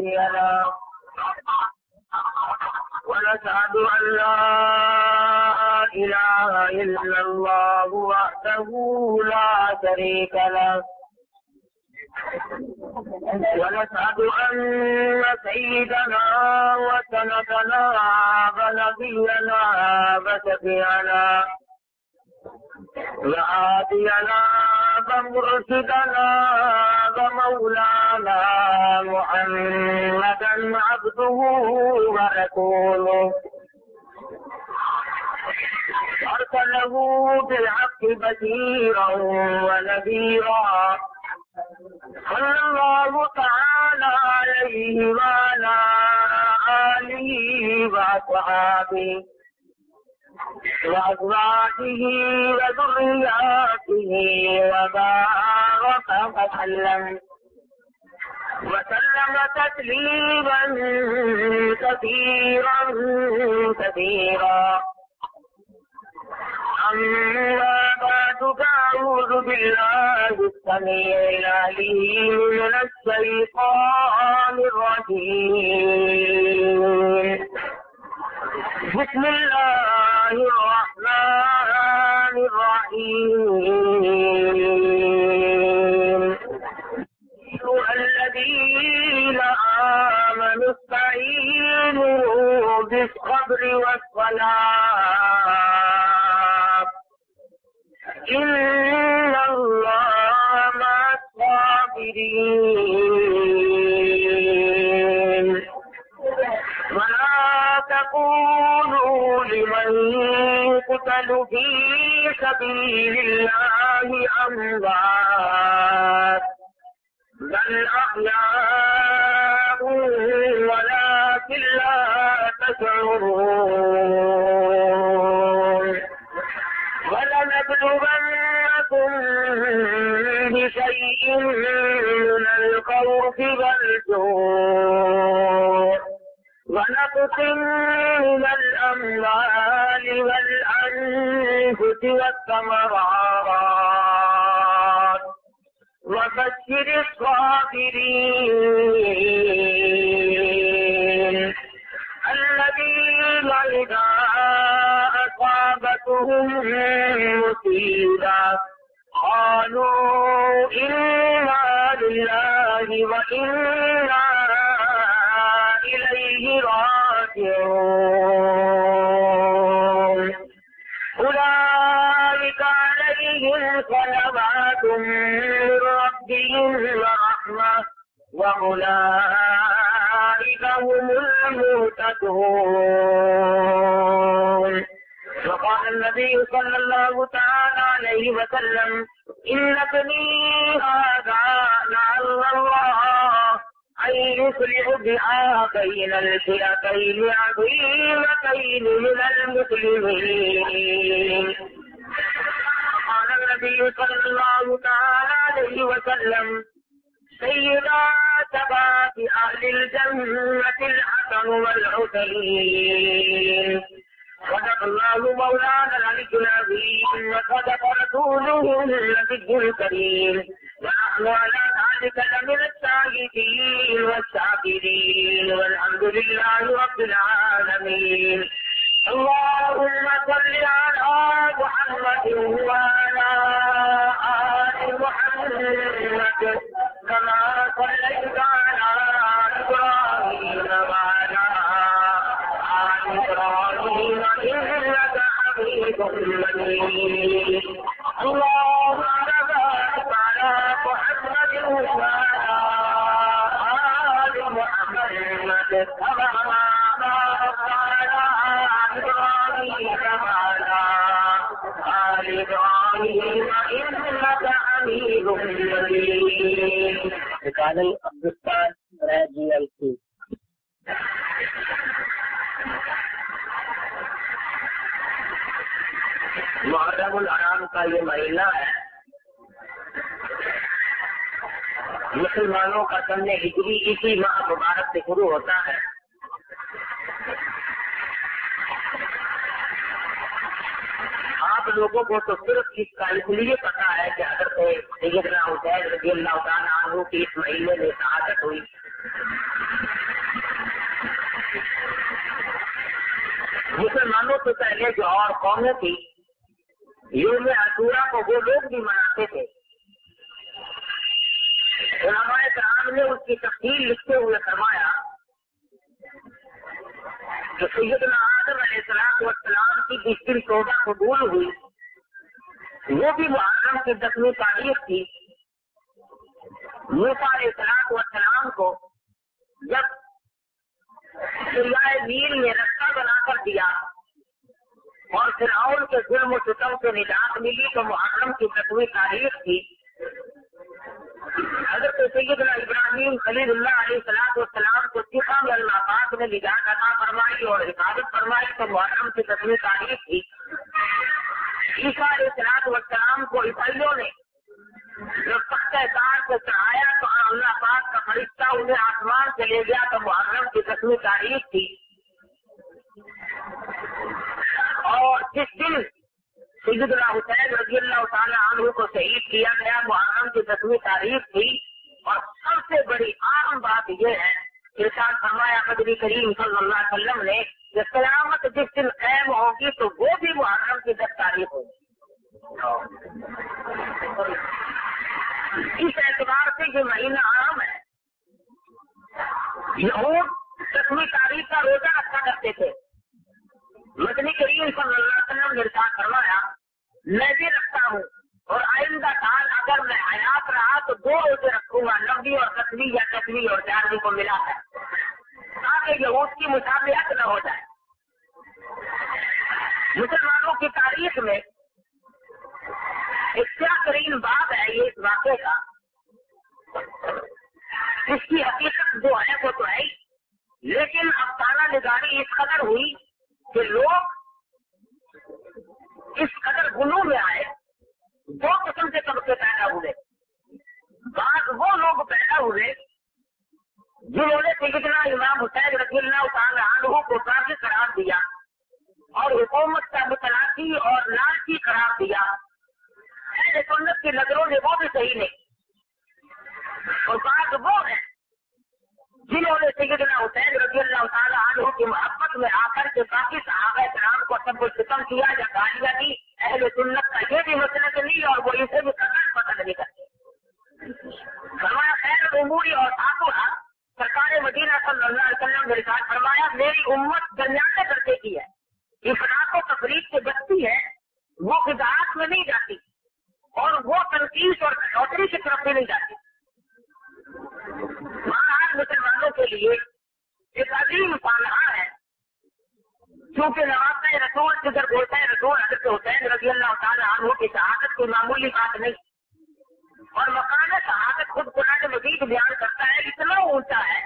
هادي له ونشهد أن لا إله إلا الله وحده لا شريك له ونشهد أن سيدنا وسندنا ونبينا وشفيعنا وهادينا ومرشدنا ومولانا محمدا عبده ورسوله أرسله بالحق بشيرا ونذيرا صلى الله تعالى عليه وعلى آله وأصحابه وأزواجه وذرياته وبارك وسلم تسليما كثيرا كثيرا. أما بعد فأعوذ بالله السميع العليم من الشيطان الرجيم. بسم الله الرحمن الرحيم. أيها الذين آمنوا استعينوا بالصبر والصلاة إن الله مع الصابرين. ولا تقولوا لمن يقتل في سبيل الله أموات بل أحياء ولكن لا تشعرون. ولنبلونكم بشيء من الخوف والجوع ونقص من الأموال والأنفس والثمرات وبشر الصابرين الذين إذا أصابتهم مصيبة قالوا إنا لله وإنا إليه راجعون. أولئك عليهم صلوات من ربهم ورحمة وأولئك هم المهتدون. وقال النبي صلى الله تعالى عليه وسلم إن ابني هذا لعل الله أن يصلح بها بين الفئتين عظيمتين من المسلمين. قال النبي صلى الله تعالى عليه وسلم سيدا شباب أهل الجنة الحسن والحسين. صدق الله مولانا العلي العظيم وصدق رسوله النبي الكريم ونحن على ذلك لمن الشاهدين والشاكرين والحمد لله رب العالمين. اللهم صل على محمد وعلى آل محمد كما صليت على إبراهيم وعلى آل إبراهيم إنك حميد مجيد. اللهم بارك على محمد وعلى آل محمد كما باركت على إبراهيم وعلى آل إبراهيم إنك حميد مجيد. قال عبدالستان راجي الكي. محرم الحرام کا یہ مہینہ ہے. مسلمانوں کا سن ہجری اسی ماہ مبارک سے شروع ہوتا ہے. آپ لوگوں کو تو صرف اس کا اس لیے پتا ہے کہ حضرت سیدنا حسین رضی اللہ تعالیٰ عنہ کی اس مہینے میں شہادت ہوئی. سے پہلے جو اور قومیں تھی یوم عاشورہ کو وہ لوگ بھی مناتے تھے. علماء کرام نے اس کی تفصیل لکھتے ہوئے فرمایا کہ سیدنا آدم علیہ السلام کی جس دن توبہ قبول ہوئی وہ بھی محرم کی 10ویں تاریخ تھی. موسیٰ علیہ السلام کو جب دریائے نیل نے رستہ بنا کر دیا اور فرعون کے ظلم و ستم سے نجات ملی تو محرم کی 10ویں تاریخ تھی. حضرت سیدنا ابراہیم خلیل اللہ علیہ السلام کو سکھا میں اللہ پاک نے نجات عطا فرمائی اور حفاظت فرمائی تو محرم کی 10ویں تاریخ تھی. عیسیٰ علیہ السلام کو عیسائیوں نے جب تختہ تار سے چڑھایا تو اللہ پاک کا فرشتہ انہیں آسمان سے لے گیا تو محرم کی 10ویں تاریخ تھی. اور جس دن سیدنا حسین رضی اللہ تعالیٰ عنہ کو شہید کیا گیا محرم کی 10ویں تاریخ تھی. اور سب سے بڑی اہم بات یہ ہے ارشاد فرمایا نبی کریم صلی اللہ علیہ وسلم نے کہ قیامت جس دن قائم ہوگی تو وہ بھی محرم کی 10 تاریخ ہوگی. اس اعتبار سے یہ مہینہ عام ہے. یہود 10ویں تاریخ کا روزہ رکھا کرتے تھے. مدنی کریم صلی اللہ علیہ وسلم نے ارشاد فرمایا میں بھی رکھتا ہوں اور آئندہ سال اگر میں حیات رہا تو 2 روزے رکھوں گا 90 اور 10ویں یا 10ویں اور 11ویں کو ملا ہے تاکہ یہود کی مشابہت نہ ہو جائے. مسلمانوں کی تاریخ میں ایک کیا ترین بات ہے یہ اس واقعے کا. اس کی حقیقت جو ہے وہ تو ہے لیکن افسانہ نگاری اس قدر ہوئی کہ لوگ اس قدر غلو میں آئے. 2 قسم کے طبقے پیدا ہوئے. بعض وہ لوگ پیدا ہوئے جنہوں نے سیدنا امام حسین رضی اللہ تعالیٰ عنہ کو کافر قرار دیا اور حکومت کا متلاشی اور لالچی قرار دیا. اہل سنت کی نظروں میں وہ بھی صحیح نہیں. اور بعض وہ ہیں جنہوں نے سیدنا حسین رضی اللہ تعالیٰ عنہ کی محبت میں آ کر کے باقی صحابہ کرام کو سب کو ختم کیا یا گالیاں دی. اہل سنت کا یہ بھی مسئلہ نہیں اور وہ اسے بھی پسند نہیں کرتے. فرمایا خیر الامور اور آخرہ سرکار مدینہ صلی اللہ علیہ وسلم نے ارشاد فرمایا میری امت درمیانے درجے کی ہے. افراط و تفریق سے بچتی ہے وہ بدعات میں نہیں جاتی اور وہ تنقید اور کٹوتری کی طرف بھی نہیں جاتی. آج مسلمانوں کے لیے ایک عظیم سانحہ ہے کیونکہ نوازہ رسول جدھر بولتا ہے رسول حضرت حسین رضی اللہ تعالیٰ عنہ کی شہادت کوئی معمولی بات نہیں. اور مقام شہادت خود قرآن مجید بیان کرتا ہے اتنا اونچا ہے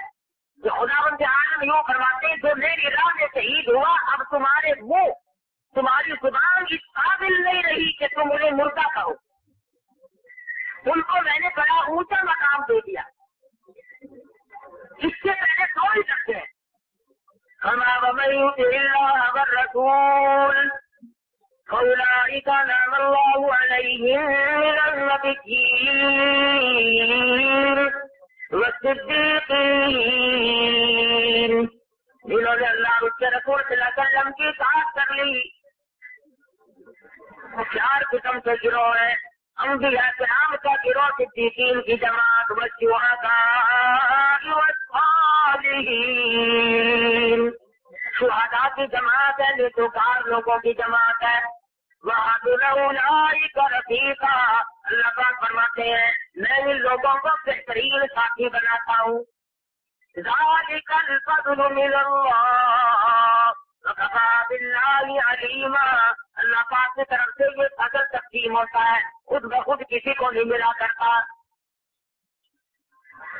کہ خداوند عالم یوں فرماتے ہیں جو میری راہ میں شہید ہوا اب تمہارے منہ تمہاری زبان اس قابل نہیں رہی کہ تم انہیں مردہ کہو. ان کو میں نے بڑا اونچا مقام دے دیا. اس سے پہلے 2 ہی سکتے ہیں. وَمَن يُطِعِ اللَّهَ وَالرَّسُولَ فَأُولَٰئِكَ أَنْعَمَ اللَّهُ عَلَيْهِم مِّنَ النَّبِيِّينَ وَالصِّدِّيقِينَ جنہوں نے اللہ اور اس کے رسول صلی اللہ علیہ وسلم کی اطاعت کر لی. 4 قسم کے گروہ ہیں. انبیاء کرام کا گروہ صدیقین کی جماعت والشہداء والصالحین شہداء کی جماعت ہے نیکوکار لوگوں کی جماعت ہے. وَحَسُنَ أُولَٰئِكَ رَفِیقًا اللہ پاک فرماتے ہیں میں ان لوگوں کو بہترین ساتھی بناتا ہوں. ذَلِكَ الْفَضْلُ مِنَ اللَّهِ وَكَفَىٰ بِاللَّهِ عَلِيمًا اللہ پاک کی طرف سے یہ فضل تقسیم ہوتا ہے خود بخود کسی کو نہیں ملا کرتا.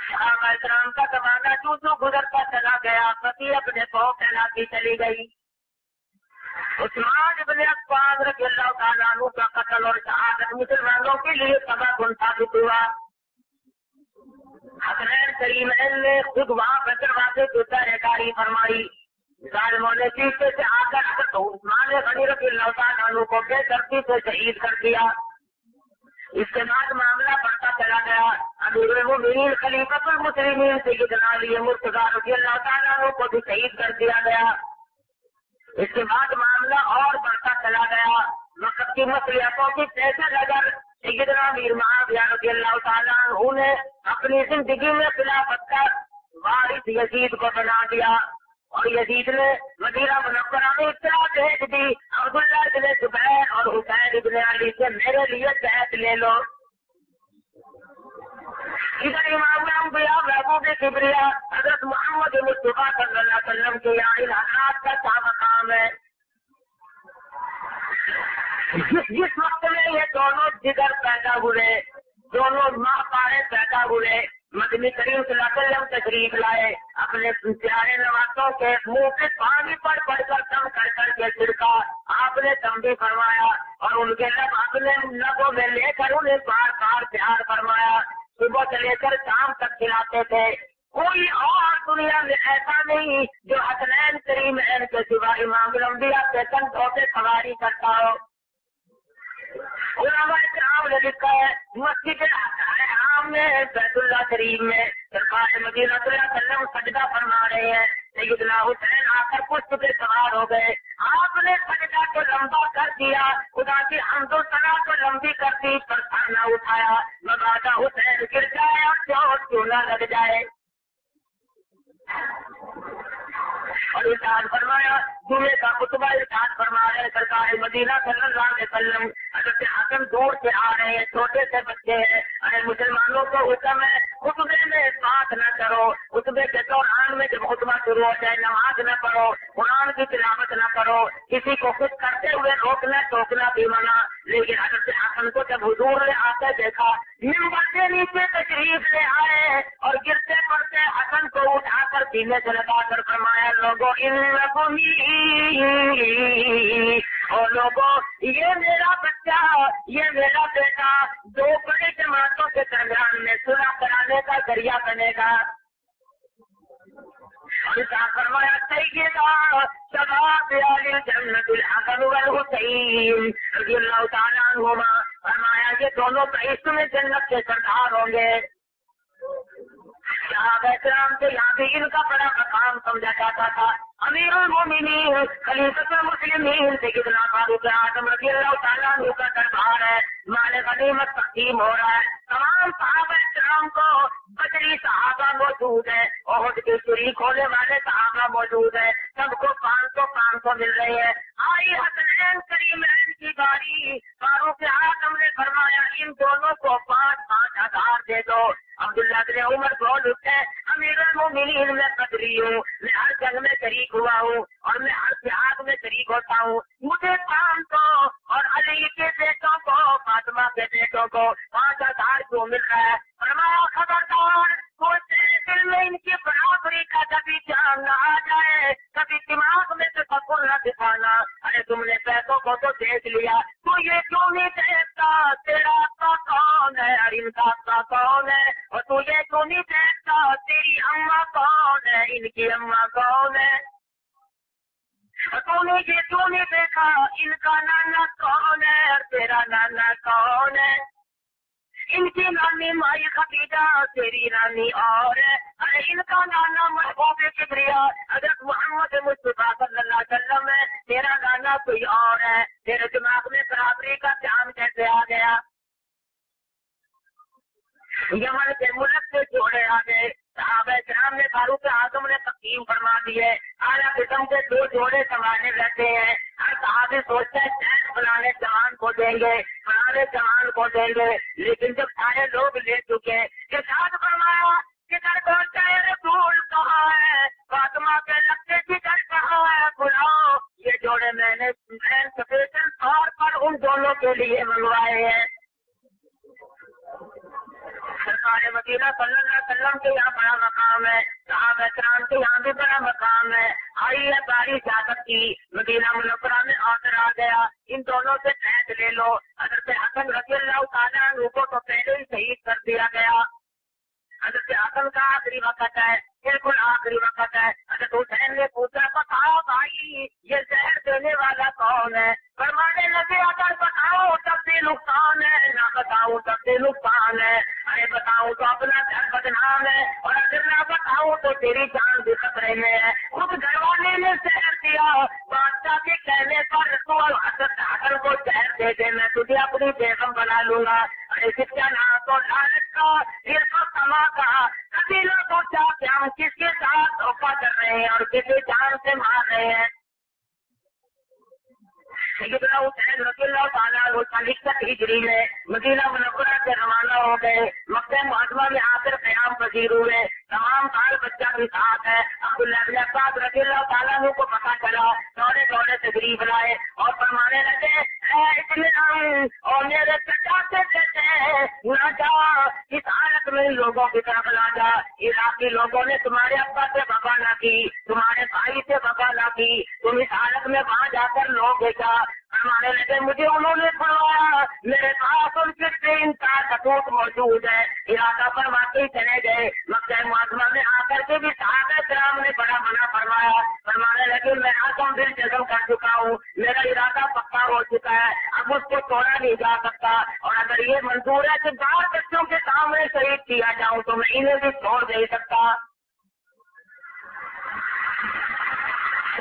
صحابہ کرام کا زمانہ جو گزرتا چلا گیا پتی اپنے پاؤں پھیلاتی چلی گئی. عثمان ابن عفان رضی اللہ تعالیٰ عنہ کا قتل اور شہادت مسلمانوں کے لیے سبب ثابت ہوا. حسنین کریمین نے خود وہاں پر دروازے کی پہرےداری فرمائی. ظالموں نے پیچھے سے آ کر عثمان غنی رضی اللہ تعالیٰ عنہ کو بے دردی سے شہید کر دیا. اس کے بعد معاملہ بڑھتا چلا گیا. امیر المومنین خلیفۃ المسلمین سیدنا علی مرتضیٰ رضی اللہ تعالیٰ عنہ کو بھی شہید کر دیا گیا. اس کے بعد معاملہ اور بڑھتا چلا گیا. وقت کی مصلحتوں کی پیش نظر سیدنا امیر معاویہ رضی اللہ تعالیٰ عنہ نے اپنی زندگی میں خلافت کا وارث یزید کو بنا دیا. اور یزید نے مدینہ منورہ میں اطلاع بھیج دی عبداللہ ابن زبیر اور حسین ابن علی سے میرے لیے بیعت لے لو. ادھر امام انبیاء محبوب کبریا حضرت محمد مصطفیٰ صلی اللہ علیہ وسلم کے یہاں ان حضرات کا کیا مقام ہے. جس وقت میں یہ دونوں جگر پیدا ہوئے، دونوں ماں پارے پیدا ہوئے، مدنی کریم صلی اللہ علیہ وسلم تشریف لائے، اپنے پیارے نوازوں کے منہ پہ پانی پر پڑ کر دم کر کر کے چھڑکا. آپ نے دم بھی فرمایا اور ان کے لب اپنے لبوں میں لے کر انہیں بار بار پیار فرمایا. صبح سے لے کر شام تک کھلاتے تھے. کوئی اور دنیا میں ایسا نہیں جو حسنین کریمین کے سوا امام الانبیاء کے کندھوں پہ سواری کرتا ہو. علماء کرام نے لکھا ہے مسجد حرام میں بیت اللہ شریف میں سرکار مدینہ صلی اللہ علیہ وسلم سجدہ فرما رہے ہیں. سیدنا حسین آ کر پشت پہ سوار ہو گئے. آپ نے سجدہ کو لمبا کر دیا، خدا کی حمد و ثنا کو لمبی کر دی، پر کھانا اٹھایا مبادا حسین گر جائے اور چوٹ چولہا لگ جائے. اور ارشاد فرمایا جمعے کا خطبہ ارشاد فرما رہے ہیں سرکار مدینہ صلی اللہ علیہ وسلم. حضرت حسن دور سے آ رہے ہیں، چھوٹے سے بچے ہیں. ارے مسلمانوں کو حکم ہے خطبے میں بات نہ کرو، خطبے کے دوران میں جب خطبہ شروع ہو جائے نماز نہ پڑھو، قرآن کی تلاوت نہ کرو، کسی کو خود کرتے ہوئے روکنا ٹوکنا بھی منع. لیکن حضرت حسن کو جب حضور نے آ کے دیکھا منبر کے نیچے تشریف لے آئے اور گرتے پڑتے حسن کو اٹھا کر سینے سے لگا کر فرمایا لوگوں یہ میرا بچہ، یہ میرا بیٹا دو بڑی جماعتوں کے درمیان میں صلح کرانے کا ذریعہ بنے گا. فرمایا سیدنا شباب اہل جنت الحسن والحسین رضی اللہ تعالیٰ عنہما، فرمایا یہ دونوں بہشت میں جنت کے سردار ہوں گے. صحابہ کرام سے یہاں بھی ان کا بڑا مقام سمجھا جاتا تھا. امیر المومنین خلیفۃ المسلمین سیدنا فاروق اعظم رضی اللہ تعالیٰ عنہ کا دربار ہے. مال غنیمت تقسیم ہو رہا ہے. تمام صحابہ کرام کو بدری صحابہ موجود ہے، احد کے شریک ہونے والے صحابہ موجود ہے، سب کو 500 مل رہے ہیں. آئی حسنین کریمین کی باری، فاروق اعظم نے فرمایا ان دونوں کو 5,000 5,000 دے دو. عبداللہ بن عمر بول اٹھے امیر المومنین میں بدری ہوں، میں ہر جنگ میں شریک ہوا ہوں اور میں ہر جہاد میں شریک ہوتا ہوں، مجھے 500 اور علی کے بیٹوں کو فاطمہ کے بیٹوں کو 5,000 کیوں مل رہا ہے؟ فرمایا خبردار کوئی تیرے دل میں ان کی برابری کا کبھی جان نہ آ جائے، کبھی دماغ میں تفکر نہ دکھانا. ارے تم نے پیسوں کو تو دیکھ لیا، تو یہ کیوں نہیں دیکھتا تیرا آقا کون ہے اور ان کا آقا کون ہے؟ اور تو یہ کیوں نہیں دیکھتا تیری اماں کون ہے، ان کی اماں کون ہے؟ تو نے یہ کیوں نہیں دیکھا ان کا نانا کون ہے اور تیرا نانا کون ہے؟ ان کی نانی مائی خدیجہ، تیری نانی اور ہے. ارے ان کا نانا محبوب کبریا حضرت محمد مصطفیٰ صلی اللہ علیہ وسلم ہے، تیرا نانا کوئی اور ہے. تیرے دماغ میں برابری کا دھیان کیسے آ گیا؟ یمن کے ملک سے جوڑے آ گئے. صحابہ کرام نے فاروق اعظم نے تقسیم فرما دی ہے. اعلیٰ قسم کے 2 جوڑے سنبھالے رہتے ہیں. ہر صحابی سوچتا ہے ٹیکس فلانے جوان کو دیں گے، فلانے جوان کو دیں گے، لیکن جب سارے لوگ لے چکے ارشاد فرمایا کدھر پہنچا ہے رسول کہاں ہے، فاطمہ کے لگتے جگر کہاں ہے، بلاؤ. یہ جوڑے میں نے اسپیشل طور پر ان دونوں کے لیے منگوائے ہیں. سرکار مدینہ صلی اللہ علیہ وسلم کے یہاں بڑا مقام ہے، صحابہ کرام کے یہاں بھی بڑا مقام ہے. آئی ہے باری جاگت کی، مدینہ منورہ میں آڈر آ گیا ان دونوں سے بیعت لے لو. حضرت حسن رضی اللہ تعالیٰ عنہ کو تو پہلے ہی شہید کر دیا گیا. حضرت حسن کا آخری وقت ہے، بالکل آخری وقت ہے. حضرت حسین نے پوچھا بتاؤ بھائی یہ زہر دینے والا کون ہے؟ فرمانے لگے اگر بتاؤ تب بھی نقصان ہے، نہ بتاؤ تب بھی نقصان ہے. ارے بتاؤں تو اپنا گھر بدنام ہے اور اگر نہ بتاؤں تو تیری جان بھی خطرے میں ہے. خود گھر والے نے زہر دیا، بادشاہ کہنے پر تو حسن کو زہر دے دے، میں تجھے اپنی بیگم بنا لوں گا۔ ارے کیا نہ تو لالچ کا یہ تو سما کا، کبھی نہ سوچا کہ ہم کس کے ساتھ دھوکہ کر رہے ہیں اور کسی جان سے مار رہے ہیں۔ سیدنا حسین رضی اللہ تعالیٰ عنہ 40 ہجری میں مدینہ منورہ سے روانہ ہو گئے، مکہ معظمہ میں آ کر قیام پذیر ہوئے، تمام بال بچہ بھی ساتھ ہے۔ عبداللہ بن عباس رضی اللہ تعالیٰ عنہ کو پتہ چلا، دوڑے دوڑے تشریف لائے اور فرمانے لگے اے اطمینان اور میرے چچا سے کہتے ہیں نہ جا، اس حالت میں لوگوں کی طرف نہ جا، عراقی لوگوں نے تمہارے ابا سے وفا نہ کی، تمہارے بھائی سے وفا نہ کی، تم اس حالت میں وہاں جا کر لوگ دیکھا۔ فرمانے لگے مجھے انہوں نے فرمایا میرے پاس ان کے 3 خطوط موجود ہے، ارادہ پر واقعی چلے گئے۔ مکہ معظمہ میں آ کر کے بھی صحابہ کرام نے بڑا منع فرمایا، فرمانے لگے میں عزم دل جزم کر چکا ہوں، میرا ارادہ پکا ہو چکا ہے، اب اس کو توڑا نہیں جا سکتا، اور اگر یہ منظور ہے کہ 12 بچوں کے سامنے شہید کیا جاؤں تو میں انہیں بھی چھوڑ نہیں سکتا۔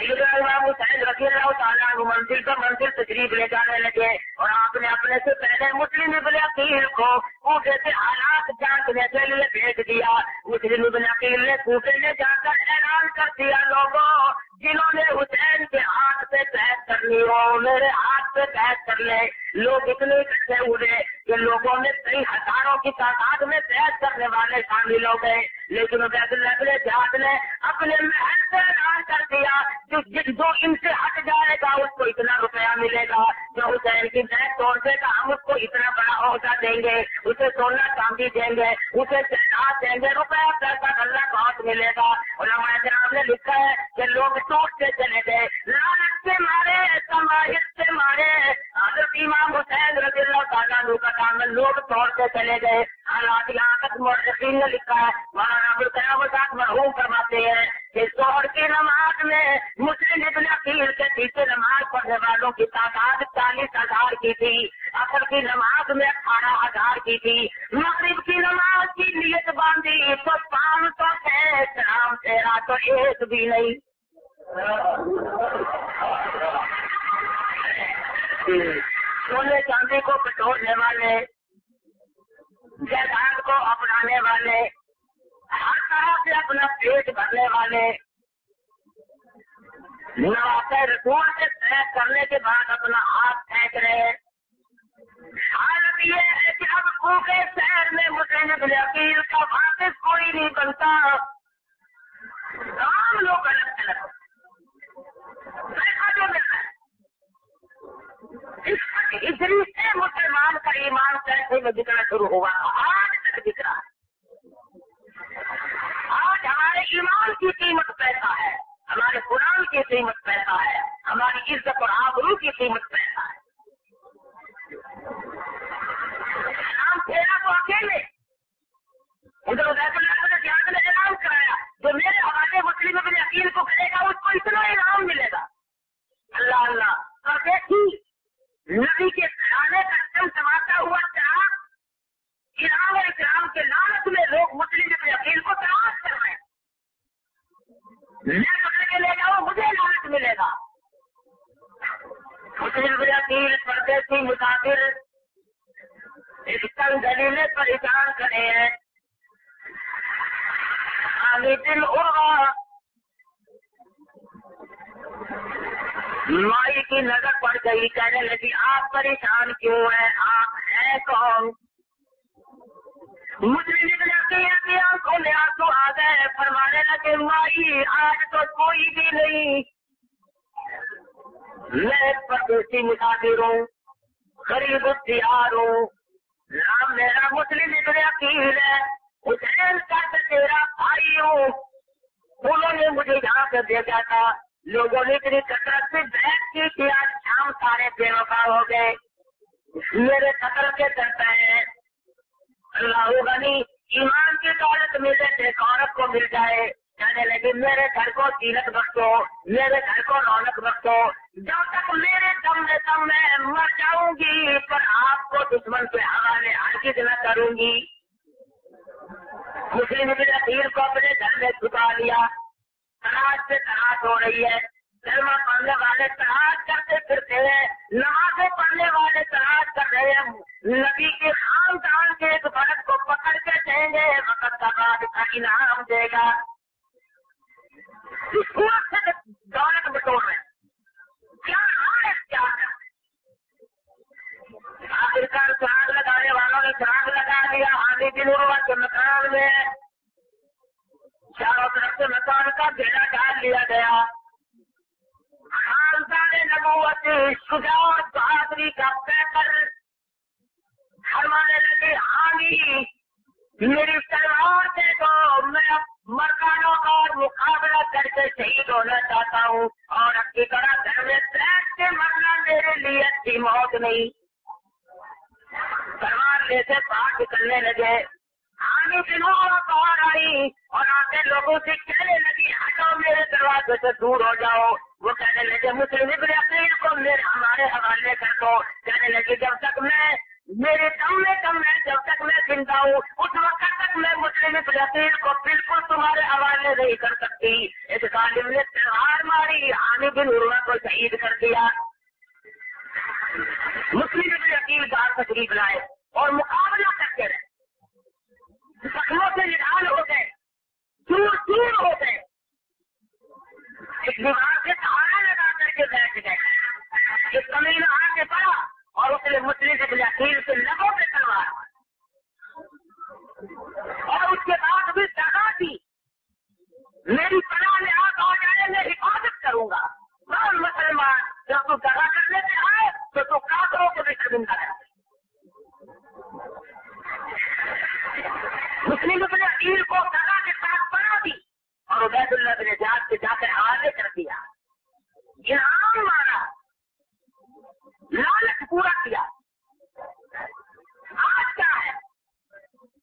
امام حسین رضی اللہ تعالیٰ عنہ منزل پر منزل تشریف لے جانے لگے اور آپ نے اپنے سے پہلے مسلم ابن عقیل کو کوفے سے حالات جانچنے کے لیے بھیج دیا۔ مسلم ابن عقیل نے کوفے میں جا کر اعلان کر دیا لوگوں جنہوں نے حسین کے ہاتھ سے بحث کرنی ہو میرے ہاتھ سے بحث کر لے۔ لوگ اتنے اکٹھے ہوئے کہ لوگوں نے کئی ہزاروں کی تعداد میں بحث کرنے والے شامل ہو گئے، لیکن عبید اللہ بن زیاد نے اپنے محل سے اعلان کر دیا جو ان سے ہٹ جائے گا اس کو اتنا روپیہ ملے گا، جو حسین کی بیعت توڑ دے گا ہم اس کو اتنا بڑا عہدہ دیں گے، اسے سونا چاندی دیں گے، اسے جائیداد دیں گے، روپیہ پیسہ اللہ بہت ملے گا۔ علماء کرام نے لکھا ہے کہ لوگ ٹوٹتے چلے گئے، لالچ سے مارے، تمایل سے مارے، حضرت امام حسین رضی اللہ تعالیٰ عنہ کا دامن لوگ توڑتے چلے گئے۔ حالات یہاں تک مورخین نے لکھا ہے، مولانا ابوالقلام آزاد مرحوم فرماتے ہیں کہ ظہر کی نماز میں مسلم ابن عقیل کے پیچھے نماز پڑھنے والوں کی تعداد 40,000 کی تھی، عصر کی نماز میں 18,000 کی تھی، مغرب کی نماز کی نیت باندھی تو 500 تھے، سلام تیرا تو ایک بھی نہیں۔ سونے چاندی کو بٹورنے والے، جائیداد کو اپنانے والے، ہر طرح سے اپنا پیٹ بھرنے والے، نواسے رسول سے طے کرنے کے بعد اپنا ہاتھ پھینک رہے۔ حالت یہ ہے کہ اب کوفے شہر میں مسلم ابن عقیل کا واقف کوئی نہیں بنتا، تمام لوگ الگ الگ پیسہ جو مل رہا ہے۔ اس سے مسلمان کا ایمان کیسے میں دکھنا شروع ہوا، آج تک دکھ رہا ہے۔ آج ہمارے ایمان کی قیمت پیسہ ہے، ہمارے قرآن کی قیمت پیسہ ہے، ہماری عزت اور آبرو کی قیمت پیسہ ہے۔ ہم پھیرا تو اکیلے ادھر زیادہ نے اعلان کرایا جو میرے حوالے مسلم ابن عقیل کو کرے گا اس کو اتنا انعام ملے گا۔ اللہ اللہ اور دیکھی نبی کے کھانے کا چمچماتا ہوا چراغ انعام اور اکرام کے لالچ میں لوگ مسلم ابن عقیل کو تلاش کر رہے ہیں، میں پکڑ کے لے جاؤں مجھے لالچ ملے گا۔ مسلم ابن عقیل پردیسی مسافر اس تنگ گلی میں پریشان کھڑے ہیں، دل اڑا مائی کی نظر پڑ گئی، کہنے لگی آپ پریشان کیوں ہیں، آپ ہیں کون؟ مسلم ابن عقیل کی آنکھوں میں آنسو آ گئے، فرمانے لگے مائی آج تو کوئی بھی نہیں، میں پردیسی مسافر ہوں، غریب اختیار ہوں، نام میرا مسلم ابن عقیل ہے، حسین کا تیرا بھائی ہوں، انہوں نے مجھے یہاں سے بھیجا تھا، لوگوں نے اتنی کثرت سے بحث کی کہ آج شام سارے بے وفا ہو گئے، میرے قتل کے کرتا ہے، اللہ غنی ایمان کی دولت ملے تو ایک عورت کو مل جائے، کہنے لگے میرے گھر کو زینت بخشو، میرے گھر کو رونق بخشو، جب تک میرے دم میں دم میں مر جاؤں گی پر آپ کو دشمن کے حوالے ہرگز نہ کروں گی۔ مسلم ابن عقیل کو اپنے گھر میں چھپا لیا، تلاش سے تلاش ہو رہی ہے، کلمہ پڑھنے والے تلاش کرتے پھرتے ہیں، نمازیں پڑھنے والے تلاش کر رہے ہیں، نبی کے خاندان کے ایک فرد کو پکڑ کے کہیں گے وقت کا بعد کا انعام دے گا. اس صورت سے دولت بٹور رہے کیا ہے کیا ہے. آخرکار چراغ لگانے والوں نے چراغ لگا دیا آندھی دن کے مکان میں، چاروں طرف سے مکان کا گھیرا ڈال لیا گیا. خاندان نبوت شجاعت بہادری کا پیکر فرمانے لگے آنی میری تلوار دے دو، میں مردانوں اور مقابلہ کر کے شہید ہونا چاہتا ہوں، اور اپنی طرح گھر میں بیٹھ کے مرنا میرے لیے اچھی موت نہیں. تلوار لے سے باہر نکلنے لگے. آنی دنوں اور باہر آئی اور آتے لوگوں سے کہنے لگی ہٹو میرے دروازے سے دور ہو جاؤ. وہ کہنے لگے مسلم ابن عقیل کو ہمارے حوالے کر دو. کہنے لگے جب تک میں میرے دم میں دم ہے، جب تک میں زندہ ہوں اس وقت تک میں مسلم ابن عقیل کو بالکل تمہارے حوالے نہیں کر سکتی. اس ظالم نے تلوار ماری، عامر بن عروہ کو شہید کر دیا. مسلم ابن عقیل باہر تشریف لائے اور مقابلہ کرتے رہے. زخموں سے نڈال ہو گئے، چور چور ہو گئے، ایک دیوار سے سہارا لگا کر کے بیٹھ گئے. ایک کمینہ آ کے پڑا اور اس نے مسلم ابن عقیل کے لبوں پہ تلوار اور اس کے بعد بھی دغا دی. میری پناہ میں آپ آ جائے میں حفاظت کروں گا. کون مسلمان جب تو دغا کرنے میں آئے تو کافروں کو بھی شرمندہ ہے. مسلم ابن عقیل کو دغا کے ساتھ بنا دی اور عبید اللہ بن زیاد سے جا کر حوالے کر دیا. انعام مارا، لالچ پورا کیا. آج کیا ہے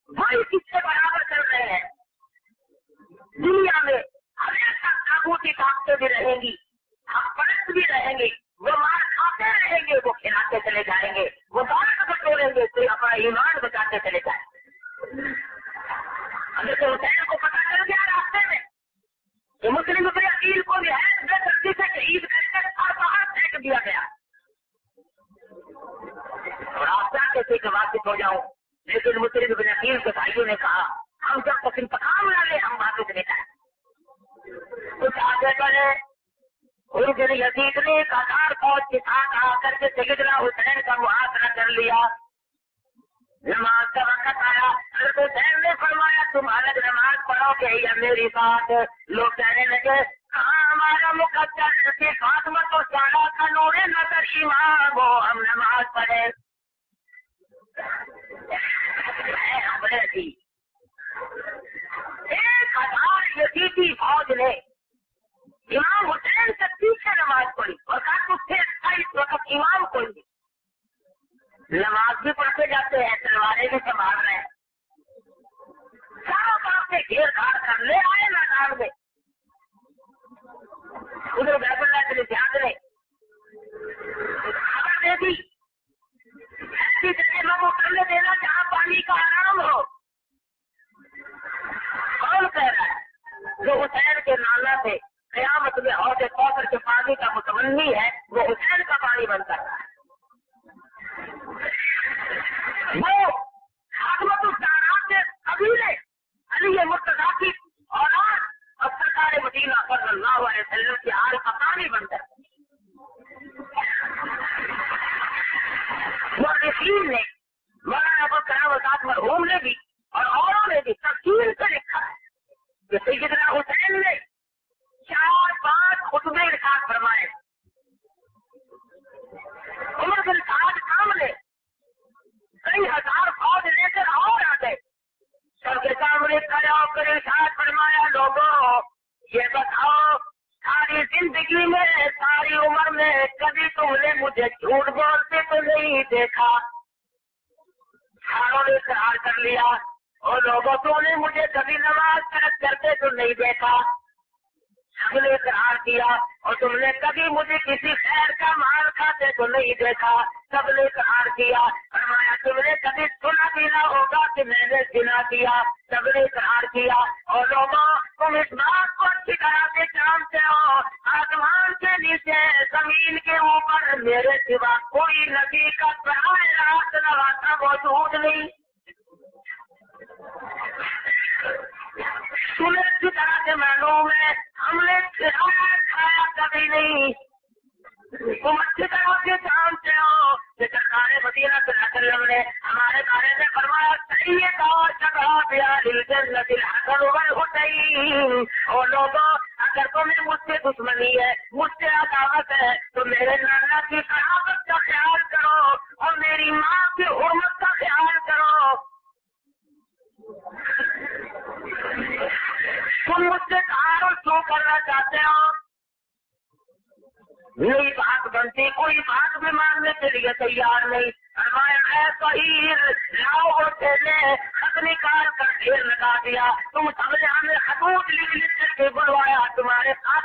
وہی کس سے برابر کر رہے ہیں. دنیا میں ہمیشہ تاغوتی طاقتیں بھی رہیں گی، حق پرست بھی رہیں گے، وہ مار کھاتے رہیں گے، وہ کھلاتے چلے جائیں گے، وہ دولت بٹوریں گے، کوئی اپنا ایمان بچاتے چلے جائیں گے. حضرت حسین کو پتا چل گیا راستے میں کہ مسلم ابن عقیل کو نہایت بے دردی سے شہید کر کے اور باہر پھینک دیا گیا. اور آپ چاہتے تھے کہ واپس ہو جاؤں، لیکن مسلم ابن عقیل کے بھائیوں نے کہا ہم جب تک انتقام نہ لیں ہم واپس نہیں جائیں. کچھ آگے بڑھے. عرب یزید نے قطار فوج کے ساتھ آ کر کے سیدنا حسین کا محاصرہ کر لیا. نماز کا وقت آیا، حضرت حسین نے فرمایا تم الگ نماز پڑھو گے یا میری بات. لوگ کہنے لگے کہاں ہمارا مقدس فاطمہ تو سارا کا نور نظر امام ہو، ہم نماز پڑھے. تھی 1000 یزیدی فوج نے امام حسین سے پیچھے نماز پڑھی اور کہا تم سے اس وقت امام کوئی نہیں. نماز بھی پڑھتے جاتے ہیں، تلواریں بھی سنبھال رہے ہیں، چاروں طرف سے گھیر گھاڑ کر لے آئے میدان میں. ادھر بیت اللہ کے زیاد نے خبر دے دی ایسی جگہ میں وہ کرنے دینا جہاں پانی کا آرام ہو. کون کہہ رہا ہے؟ جو حسین کے نانا سے قیامت میں حوض کوثر کے پانی کا متمنی ہے وہ حسین کا پانی بنتا ہے. وہ حکمت الدارات کے قبیلے علی مرتضیٰ کی اولاد اور سرکار مدینہ صلی اللہ علیہ وسلم کی آل کا پانی بنتا ہے. مورخین نے مولانا ابوالکلام آزاد مرحوم نے بھی اور اوروں نے بھی تفصیل سے لکھا ہے کہ سیدنا حسین نے 4-5 خطبے ارشاد فرمائے. عمر بن سعد سامنے کئی ہزار فوج لے کر اور آ گئے. سب کے سامنے کھڑے ہو کر ارشاد فرمایا لوگوں یہ بتاؤ ساری زندگی میں ساری عمر میں کبھی تم نے مجھے جھوٹ بولتے تو نہیں دیکھا. ساروں نے اقرار کر لیا اور لوگوں تو نے مجھے کبھی نماز ترک کرتے تو نہیں دیکھا. سب نے اقرار کیا اور تم نے کبھی مجھے کسی خیر کا مال کھاتے تو نہیں دیکھا. سب نے اقرار کیا. فرمایا تم نے کبھی سنا بھی نہ ہوگا کہ میں نے زنا کیا. سب نے اقرار کیا. اور لوگوں تم اس بات کو اچھی طرح سے جانتے ہو آسمان کے نیچے زمین کے اوپر میرے سوا کوئی نبی کا براہ راست نواسا موجود نہیں. تمہیں اچھی طرح سے معلوم ہے ہم نے کھایا کبھی نہیں. تم اچھی طرح سے جانتے ہو کہ سرکار مدینہ صلی اللہ علیہ وسلم نے ہمارے بارے میں فرمایا سید اور شباب الجنت الحسن والحسین. اور لوگوں اگر تمہیں مجھ سے دشمنی ہے مجھ سے عداوت ہے تو میرے نانا کی قرابت کا خیال کرو اور میری ماں کی حرمت کا خیال کرو. تم مجھ سے تعارف کیوں کرنا چاہتے ہو؟ یہی بات بنتی کوئی بات بھی ماننے کے لیے تیار نہیں. فرمایا اے صحیح لاؤ اور تھیلے خط نکال کر ڈھیر لگا دیا. تم سب نے ہمیں خطوط لکھ کر کے بلوایا تمہارے ساتھ